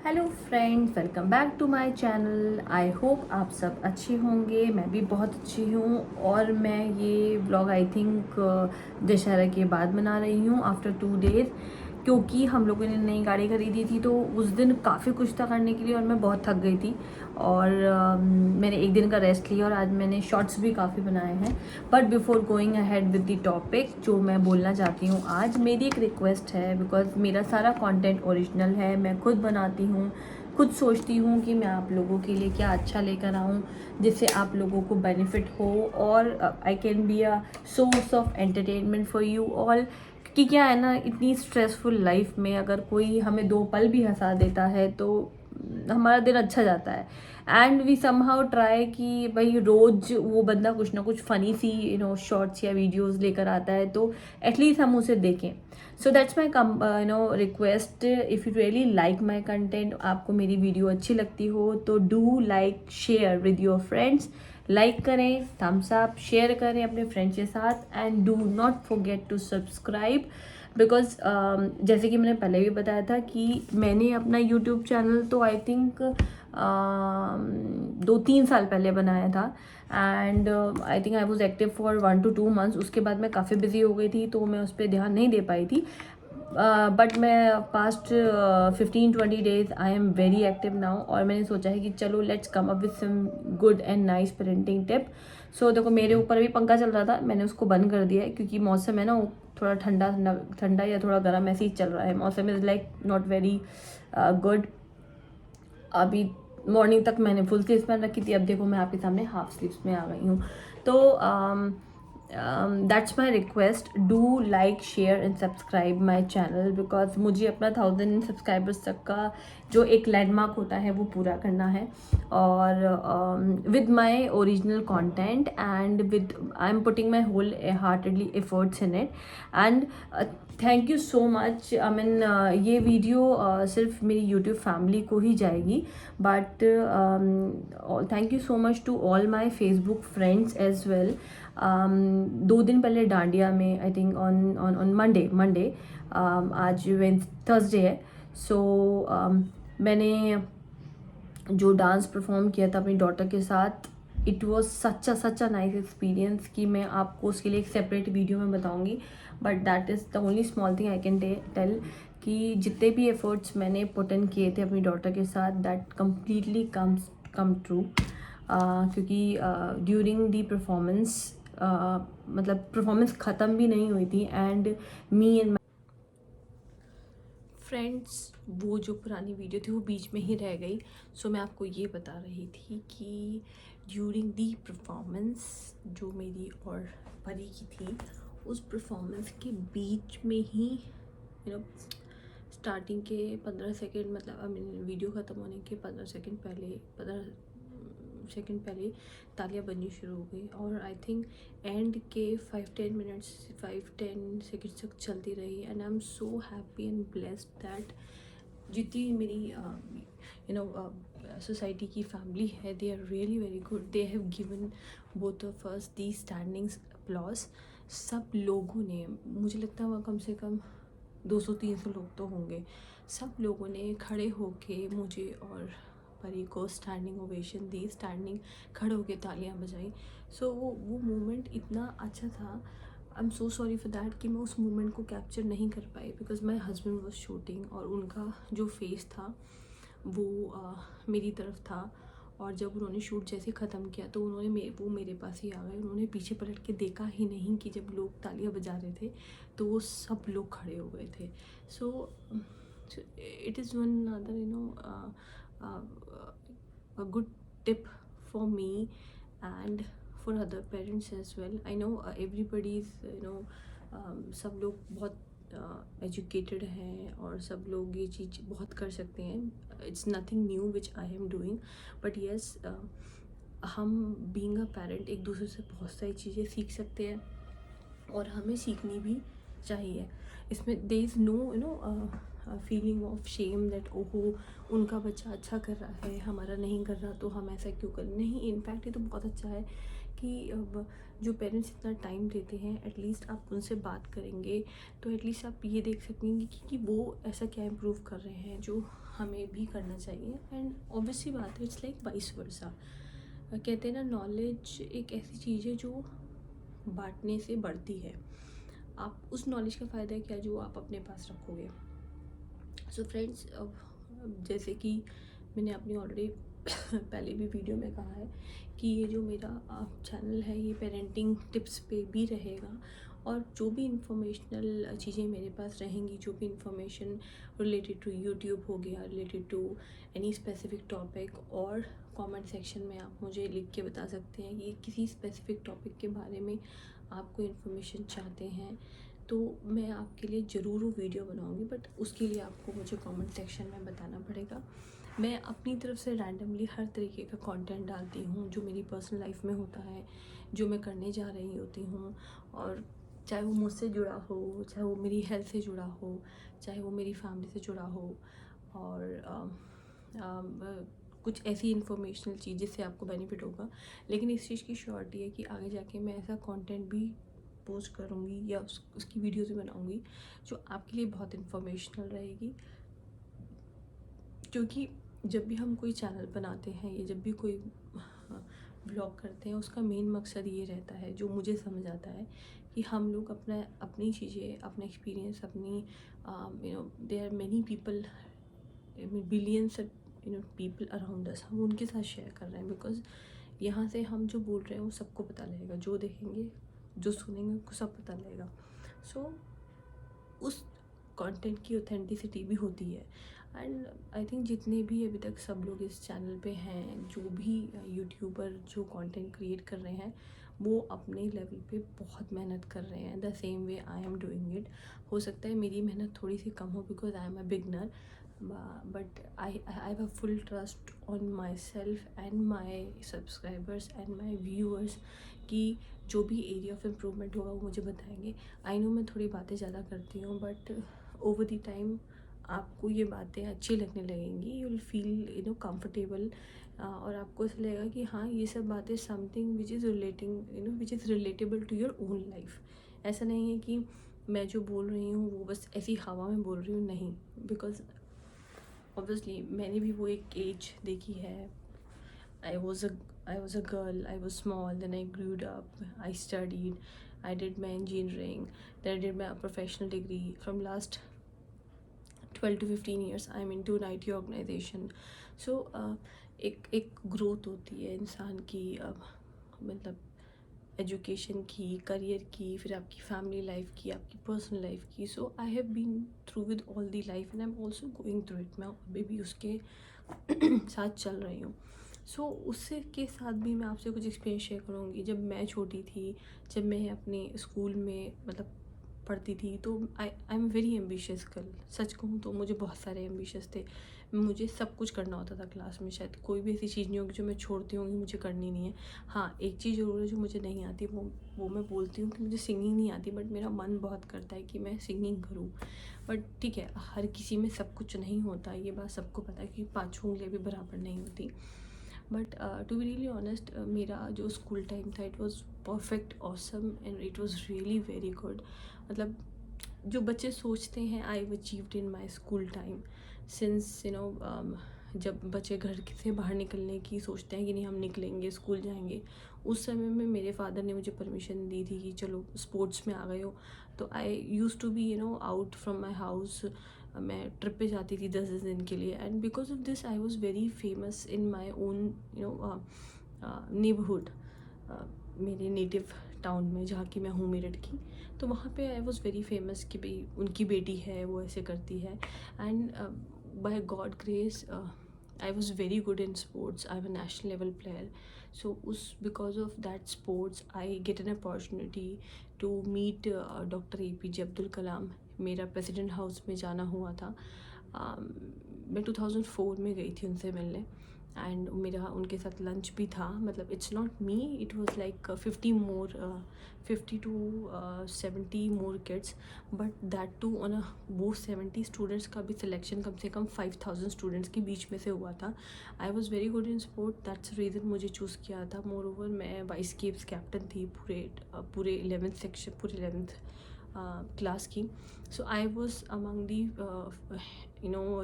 Hello friends, welcome back to my channel. I hope आप सब अच्छे होंगे। मैं भी बहुत अच्छी हूँ और मैं ये व्लॉग आई थिंक दशहरा के बाद बना रही हूँ आफ्टर 2 डेज़, क्योंकि हम लोगों ने नई गाड़ी खरीदी थी तो उस दिन काफ़ी कुछ था करने के लिए और मैं बहुत थक गई थी और मैंने एक दिन का रेस्ट लिया और आज मैंने शॉर्ट्स भी काफ़ी बनाए हैं। But before going ahead with the topic जो मैं बोलना चाहती हूँ, आज मेरी एक रिक्वेस्ट है बिकॉज मेरा सारा कंटेंट ओरिजिनल है, मैं खुद बनाती हूँ, खुद सोचती हूँ कि मैं आप लोगों के लिए क्या अच्छा लेकर आऊँ जिससे आप लोगों को बेनिफिट हो और I can be a source of entertainment for you all. कि क्या है ना, इतनी स्ट्रेसफुल लाइफ में अगर कोई हमें 2 पल भी हंसा देता है तो हमारा दिन अच्छा जाता है। एंड वी समहाउ ट्राई कि भाई रोज वो बंदा कुछ ना कुछ फ़नी सी शॉर्ट्स या वीडियोस लेकर आता है तो एटलीस्ट हम उसे देखें। So that's my request. If you really like my content, आपको मेरी वीडियो अच्छी लगती हो तो do like share with your friends. Like करें, थम्स अप, शेयर करें अपने फ्रेंड्स के साथ and do not forget to subscribe because जैसे कि मैंने पहले भी बताया था कि मैंने अपना यूट्यूब चैनल तो आई थिंक 2-3 साल पहले बनाया था and I think I was active for 1 to 2 months। उसके बाद मैं काफ़ी बिजी हो गई थी तो मैं उस पर ध्यान नहीं दे पाई थी। बट मैं past 15-20 days I am very active now और मैंने सोचा है कि चलो let's come up with some good and nice parenting tip. So देखो, मेरे ऊपर भी पंखा चल रहा था, मैंने उसको बंद कर दिया है क्योंकि मौसम है ना, वो थोड़ा ठंडा ठंडा ठंडा या थोड़ा गर्म ऐसे ही चल रहा है। मौसम is like not very good. अभी मॉर्निंग तक मैंने फुल स्लीव्स पहन रखी थी, अब देखो मैं आपके सामने हाफ स्लीव्स में आ गई हूँ। तो that's my request, do like share and subscribe my channel because मुझे अपना 1000 सब्सक्राइबर्स तक का जो एक लैंडमार्क होता है वो पूरा करना है और with my original content and with I am putting my whole heartedly efforts in it and thank you so much. I mean ये वीडियो सिर्फ मेरी यूट्यूब फैमिली को ही जाएगी but thank you so much to all my Facebook friends as well. 2 दिन पहले डांडिया में I think on on on Monday आज थर्सडे है। सो मैंने जो डांस परफॉर्म किया था अपनी डॉटर के साथ, it was such a nice experience कि मैं आपको उसके लिए एक सेपरेट वीडियो में बताऊंगी। But that is the only small thing I can tell कि जितने भी एफर्ट्स मैंने पुट इन किए थे अपनी डॉटर के साथ, दैट कम्प्लीटली कम ट्रू। क्योंकि ड्यूरिंग दी परफॉर्मेंस मतलब परफॉर्मेंस ख़त्म भी नहीं हुई थी एंड मी एंड फ्रेंड्स, वो जो पुरानी वीडियो थी वो बीच में ही रह गई। सो मैं आपको ये बता रही थी कि ड्यूरिंग दी परफॉर्मेंस जो मेरी और परी की थी, उस परफॉर्मेंस के बीच में ही स्टार्टिंग के 15 सेकेंड, मतलब आई मीन वीडियो ख़त्म होने के 15 सेकेंड पहले तालियां बजनी शुरू हो गई और आई थिंक एंड के 5-10 सेकेंड्स तक चलती रही and I am so happy and blessed that जितनी मेरी सोसाइटी की फैमिली है, they are really very good. They have given both of us the standings applause. सब लोगों ने, मुझे लगता है वहाँ कम से कम 200-300 लोग तो होंगे, सब लोगों ने खड़े होके मुझे और परी को स्टैंडिंग ओवेशन दी, स्टैंडिंग खड़े होके तालियां बजाई। सो वो मोमेंट इतना अच्छा था। I am so sorry for that कि मैं उस मोमेंट को कैप्चर नहीं कर पाई because my husband was shooting और उनका जो फेस था वो मेरी तरफ था और जब उन्होंने शूट जैसे ख़त्म किया तो वो मेरे पास ही आ गए। उन्होंने पीछे पलट के देखा ही नहीं कि जब लोग तालियां बजा रहे थे तो वो सब लोग खड़े हो गए थे। So it is one other a good tip for me and for other parents as well. I know everybody is सब लोग बहुत एजुकेटेड हैं और सब लोग ये चीज़ बहुत कर सकते हैं। It's nothing new which I am doing but yes, हम बीइंग अ पेरेंट एक दूसरे से बहुत सारी चीज़ें सीख सकते हैं और हमें सीखनी भी चाहिए। इसमें there is no feeling of shame that ओहो उनका बच्चा अच्छा कर रहा है, हमारा नहीं कर रहा तो हम ऐसा क्यों करें। नहीं, इनफैक्ट ये तो बहुत अच्छा है कि अब जो पेरेंट्स इतना टाइम देते हैं, एटलीस्ट आप उनसे बात करेंगे तो एटलीस्ट आप ये देख सकेंगे कि वो ऐसा क्या इम्प्रूव कर रहे हैं जो हमें भी करना चाहिए। एंड ऑब्वियसली बात है, इट्स लाइक वाइस वर्सा। कहते हैं ना, नॉलेज एक ऐसी चीज़ है जो बांटने से बढ़ती है। आप उस नॉलेज का फ़ायदा क्या जो आप अपने पास रखोगे। सो फ्रेंड्स, जैसे कि मैंने अपनी ऑलरेडी पहले भी वीडियो में कहा है कि ये जो मेरा चैनल है ये पेरेंटिंग टिप्स पे भी रहेगा, और जो भी इंफॉर्मेशनल चीज़ें मेरे पास रहेंगी, जो भी इंफॉर्मेशन रिलेटेड टू यूट्यूब हो गया, related to any specific topic, और कमेंट सेक्शन में आप मुझे लिख के बता सकते हैं कि किसी स्पेसिफिक टॉपिक के बारे में आप कोई इन्फॉर्मेशन चाहते हैं, तो मैं आपके लिए ज़रूर वो वीडियो बनाऊंगी। बट उसके लिए आपको मुझे कमेंट सेक्शन में बताना पड़ेगा। मैं अपनी तरफ से रैंडमली हर तरीके का कंटेंट डालती हूँ जो मेरी पर्सनल लाइफ में होता है, जो मैं करने जा रही होती हूँ, और चाहे वो मुझसे जुड़ा हो, चाहे वो मेरी हेल्थ से जुड़ा हो, चाहे वो मेरी फैमिली से जुड़ा हो, और कुछ ऐसी इन्फॉर्मेशनल चीज़ जिससे आपको बेनिफिट होगा। लेकिन इस चीज़ की श्योरिटी है कि आगे जाके मैं ऐसा कंटेंट भी पोस्ट करूँगी या उसकी वीडियोज़ भी बनाऊँगी जो आपके लिए बहुत इन्फॉर्मेशनल रहेगी। क्योंकि जब भी हम कोई चैनल बनाते हैं या जब भी कोई ब्लॉग करते हैं, उसका मेन मकसद ये रहता है, जो मुझे समझ आता है, कि हम लोग अपनी चीज़ें, अपना एक्सपीरियंस, अपनी there are many people, billions people around us, हम उनके साथ शेयर कर रहे हैं। बिकॉज यहाँ से हम जो बोल रहे हैं वो सबको पता लगेगा, जो देखेंगे, जो सुनेंगे, उनको सब पता लगेगा। सो उस कंटेंट की ऑथेंटिसिटी भी होती है। एंड आई थिंक जितने भी अभी तक सब लोग इस चैनल पे हैं, जो भी यूट्यूबर जो कंटेंट क्रिएट कर रहे हैं, वो अपने लेवल पे बहुत मेहनत कर रहे हैं, the same way I am doing it. हो सकता है मेरी मेहनत थोड़ी सी कम हो because I am a beginner, but I have a full trust on myself and my subscribers and my viewers कि जो भी एरिया ऑफ इम्प्रूवमेंट होगा वो मुझे बताएंगे। आई नो मैं थोड़ी बातें ज़्यादा करती हूँ, बट ओवर द टाइम आपको ये बातें अच्छी लगने लगेंगी, यू विल फील कंफर्टेबल, और आपको ऐसा लगेगा कि हाँ, ये सब बातें something which is relating which is relatable to your own life. ऐसा नहीं है कि मैं जो बोल रही हूँ वो बस ऐसी हवा में बोल रही हूँ, नहीं। बिकॉज ऑब्वियसली मैंने भी वो एक एज देखी है। I was a girl, I was small, then I grew up, I studied, I did my engineering, then I did my professional degree. From last 12 to 15 years I'm into an IT organization. So एक growth होती है इंसान की, मतलब education की, career की, फिर आपकी फैमिली लाइफ की, आपकी पर्सनल लाइफ की। So I have been through with all the life and I am also going through it. मैं अभी भी उसके साथ चल रही हूँ। सो उससे के साथ भी मैं आपसे कुछ एक्सपीरियंस शेयर करूँगी। जब मैं छोटी थी, जब मैं अपने स्कूल में मतलब पढ़ती थी, तो I am very ambitious girl. सच कहूँ तो मुझे बहुत सारे एम्बिशियस थे, मुझे सब कुछ करना होता था क्लास में। शायद कोई भी ऐसी चीज़ नहीं होगी जो मैं छोड़ती होंगी मुझे करनी नहीं है। हाँ, एक चीज़ ज़रूर है जो मुझे नहीं आती, वो मैं बोलती हूँ कि मुझे सिंगिंग नहीं आती, बट मेरा मन बहुत करता है कि मैं सिंगिंग करूँ। बट ठीक है, हर किसी में सब कुछ नहीं होता, ये बात सबको पता है कि पाँचों उंगलियाँ भी बराबर नहीं होती। But to be really honest, मेरा जो स्कूल टाइम था, it was perfect, awesome, and it was really very good. मतलब जो बच्चे सोचते हैं I achieved in my school time. Since जब बच्चे घर से बाहर निकलने की सोचते हैं कि नहीं हम निकलेंगे, स्कूल जाएंगे, उस समय में मेरे फादर ने मुझे परमिशन दी थी कि चलो स्पोर्ट्स में आ गए हो। तो I use to be out from my house. मैं ट्रिप पे जाती थी 10 दिन के लिए, and because of this I was very famous in my own neighbourhood, मेरे नेटिव टाउन में, जहाँ की मैं हूँ, मेरठ की। तो वहाँ पे आई वॉज वेरी फेमस कि भाई उनकी बेटी है, वो ऐसे करती है। And by God grace I was very good in sports, I am a national level player. So उस because of that sports I get an opportunity to meet doctor APJ Abdul Kalam. मेरा प्रेसिडेंट हाउस में जाना हुआ था। मैं 2004 में गई थी उनसे मिलने, एंड मेरा उनके साथ लंच भी था। मतलब it's not me, it was like 50 to 70 more kids, but that too on वो 70 स्टूडेंट्स का भी सिलेक्शन कम से कम 5000 स्टूडेंट्स के बीच में से हुआ था। I was very good in sport, that's reason मुझे चूज़ किया था। मोर ओवर मैं वाइस गेम्स कैप्टन थी पूरे 11th सेक्शन, पूरे 11th क्लास की. So I was among the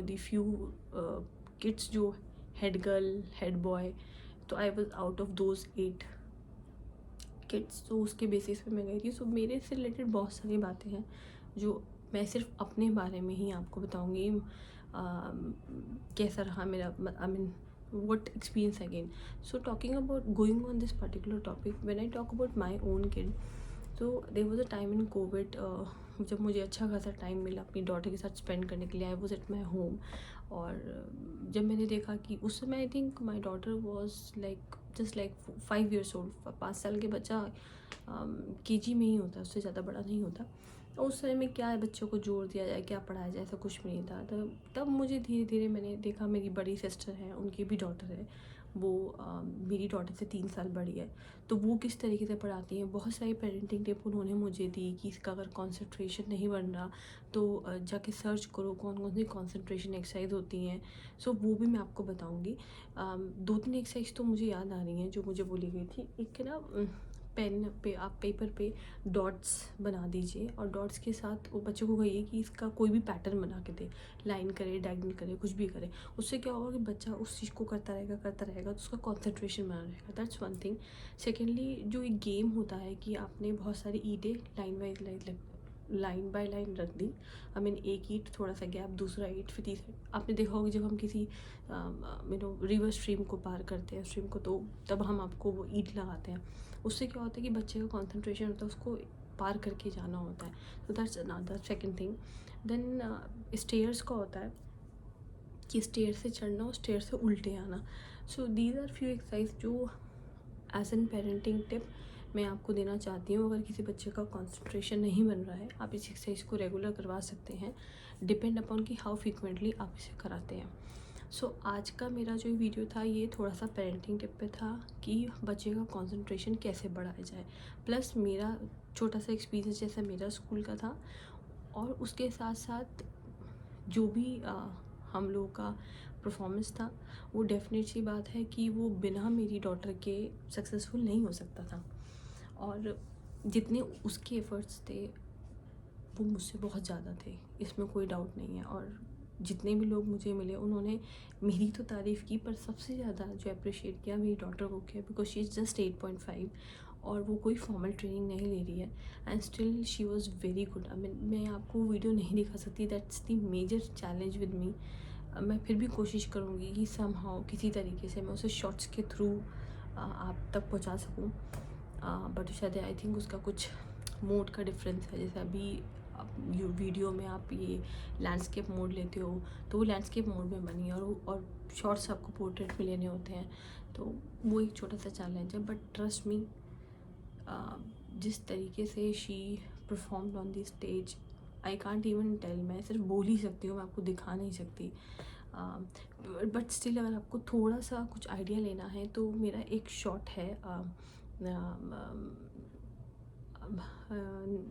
the few kids जो हेड गर्ल हेड बॉय. तो I was out of those 8 kids. तो उसके बेसिस पे मैं गई थी. सो मेरे से रिलेटेड बहुत सारी बातें हैं जो मैं सिर्फ अपने बारे में ही आपको बताऊंगी. कैसा रहा मेरा, I mean what experience again. So talking about going on this particular topic, when I talk about my own kid, so there was a time in COVID जब मुझे अच्छा खासा टाइम मिला अपनी डॉटर के साथ स्पेंड करने के लिए. I was at my home. और जब मैंने देखा कि उस समय I think my daughter was like just like 5 years old. 5 साल के बच्चा KG में ही होता है, उससे ज़्यादा बड़ा नहीं होता. और उस समय में क्या है, बच्चों को जोर दिया जाए, क्या पढ़ाया जाए, ऐसा कुछ भी नहीं था. तब मुझे धीरे धीरे मैंने देखा, मेरी बड़ी सिस्टर है, उनकी भी डॉटर है, वो मेरी डॉटर से 3 साल बड़ी है. तो वो किस तरीके से पढ़ाती हैं. बहुत सारी पेरेंटिंग टिप उन्होंने मुझे दी कि इसका अगर कॉन्सेंट्रेशन नहीं बन रहा तो जाके सर्च करो कौन कौन सी कॉन्सेंट्रेशन एक्सरसाइज होती हैं. सो वो भी मैं आपको बताऊँगी. 2-3 एक्सरसाइज तो मुझे याद आ रही हैं जो मुझे बोली गई थी. एक ना पेन पे आप पेपर पे डॉट्स बना दीजिए और डॉट्स के साथ वो बच्चे को कहिए कि इसका कोई भी पैटर्न बना के दे, लाइन करे, डायगोनल करे, कुछ भी करे. उससे क्या होगा कि बच्चा उस चीज़ को करता रहेगा तो उसका कॉन्सेंट्रेशन बना रहेगा. That's one thing. सेकेंडली, जो एक गेम होता है कि आपने बहुत सारी ईंटें लाइन बाय लाइन रख दी. आई मीन एक ईंट, थोड़ा सा गैप, दूसरा ईंट, फिर तीसरा. आपने देखा होगा जब हम किसी रिवर स्ट्रीम को पार करते हैं स्ट्रीम को, तो तब हम आपको वो ईंट लगाते हैं. उससे क्या होता है कि बच्चे का कॉन्सेंट्रेशन होता है, उसको पार करके जाना होता है. तो that's another second thing. Then stairs का होता है कि स्टेयर से चढ़ना और स्टेयर से उल्टे आना. So these are few exercise जो एज एन पेरेंटिंग टिप मैं आपको देना चाहती हूँ. अगर किसी बच्चे का कॉन्सेंट्रेशन नहीं बन रहा है, आप इस एक्सरसाइज को रेगुलर करवा सकते हैं, डिपेंड अपॉन कि हाउ फ्रिक्वेंटली आप इसे कराते हैं. सो आज का मेरा जो वीडियो था ये थोड़ा सा पेरेंटिंग टिप पे था कि बच्चे का कंसंट्रेशन कैसे बढ़ाया जाए, प्लस मेरा छोटा सा एक्सपीरियंस जैसा मेरा स्कूल का था. और उसके साथ साथ जो भी हम लोगों का परफॉर्मेंस था, वो डेफिनेट सी बात है कि वो बिना मेरी डॉटर के सक्सेसफुल नहीं हो सकता था. और जितने उसके एफ़र्ट्स थे वो मुझसे बहुत ज़्यादा थे, इसमें कोई डाउट नहीं है. और जितने भी लोग मुझे मिले उन्होंने मेरी तो तारीफ़ की, पर सबसे ज़्यादा जो अप्रिशिएट किया मेरी डॉटर को किया, बिकॉज शी इज़ जस्ट 8.5 और वो कोई फॉर्मल ट्रेनिंग नहीं ले रही है. And still she was very good. I mean मैं आपको वीडियो नहीं दिखा सकती, that's the major challenge with me. मैं फिर भी कोशिश करूँगी कि समहाउ किसी तरीके से मैं उसे शॉर्ट्स के थ्रू आप तक पहुँचा सकूँ. बट शायद आई थिंक उसका कुछ मोड का डिफरेंस है. जैसे अभी वीडियो में आप ये लैंडस्केप मोड लेते हो तो वो लैंडस्केप मोड में बनी और शॉर्ट्स आपको पोर्ट्रेट में लेने होते हैं. तो वो एक छोटा सा चैलेंज है. बट ट्रस्ट मी, जिस तरीके से she performed on the stage, I can't even tell. मैं सिर्फ बोल ही सकती हूँ, मैं आपको दिखा नहीं सकती. बट स्टिल अगर आपको थोड़ा सा कुछ आइडिया लेना है तो मेरा एक शॉट है.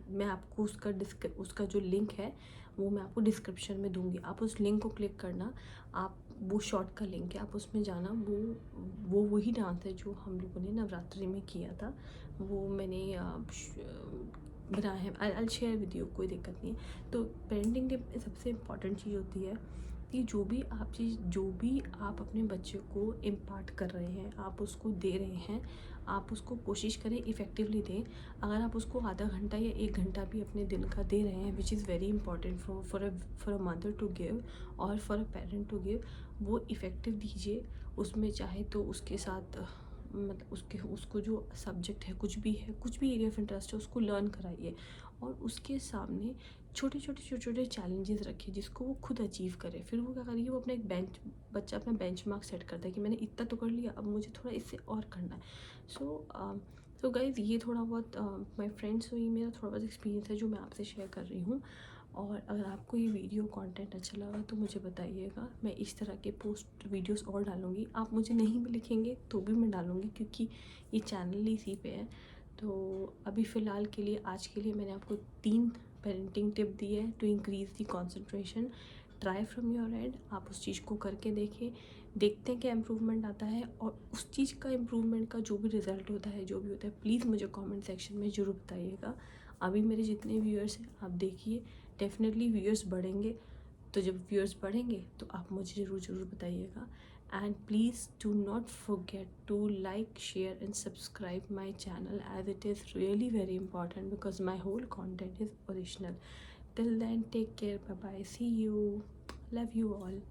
मैं आपको उसका जो लिंक है वो मैं आपको डिस्क्रिप्शन में दूंगी. आप उस लिंक को क्लिक करना. आप वो शॉर्ट का लिंक है, आप उसमें जाना. वो वही डांस है जो हम लोगों ने नवरात्रि में किया था. वो मैंने बनाया है. आई शेयर विद यू, कोई दिक्कत नहीं है. तो पेरेंटिंग टिप में सबसे इम्पॉर्टेंट चीज़ होती है कि जो भी आप अपने बच्चे को इम्पार्ट कर रहे हैं, आप उसको दे रहे हैं, आप उसको कोशिश करें इफ़ेक्टिवली दें. अगर आप उसको आधा घंटा या 1 घंटा भी अपने दिन का दे रहे हैं, which is very important for a mother to give और for a parent to give, वो इफ़ेक्टिव दीजिए. उसमें चाहे तो उसके साथ मतलब उसको जो सब्जेक्ट है, कुछ भी एरिया ऑफ इंटरेस्ट है, उसको लर्न कराइए. और उसके सामने छोटे छोटे चैलेंजेस रखिए जिसको वो खुद अचीव करे. फिर वो क्या करेगी, वो अपना बच्चा अपना बेंच मार्क सेट करता है कि मैंने इतना तो कर लिया, अब मुझे थोड़ा इससे और करना है. सो गाइज़, ये थोड़ा बहुत माय फ्रेंड्स हुई, मेरा थोड़ा बहुत एक्सपीरियंस है जो मैं आपसे शेयर कर रही हूँ. और अगर आपको ये वीडियो कंटेंट अच्छा लगा तो मुझे बताइएगा. मैं इस तरह के वीडियोस और डालूँगी. आप मुझे नहीं भी लिखेंगे तो भी मैं डालूँगी, क्योंकि ये चैनल ही इसी पे है. तो अभी फ़िलहाल के लिए, आज के लिए मैंने आपको 3 पेरेंटिंग टिप दी है to increase the concentration. Try from your end. आप उस चीज़ को करके देखते हैं क्या इम्प्रूवमेंट आता है. और उस चीज़ का इम्प्रूवमेंट का जो भी रिज़ल्ट होता है, जो भी होता है, प्लीज़ मुझे कमेंट सेक्शन में ज़रूर बताइएगा. अभी मेरे जितने व्यूअर्स हैं आप देखिए, डेफिनेटली व्यूअर्स बढ़ेंगे, तो जब व्यूअर्स बढ़ेंगे तो आप मुझे ज़रूर बताइएगा। And please do not forget to like, share and subscribe my channel, as it is really very important because my whole content is original. Till then, take care, bye bye, see you, love you all.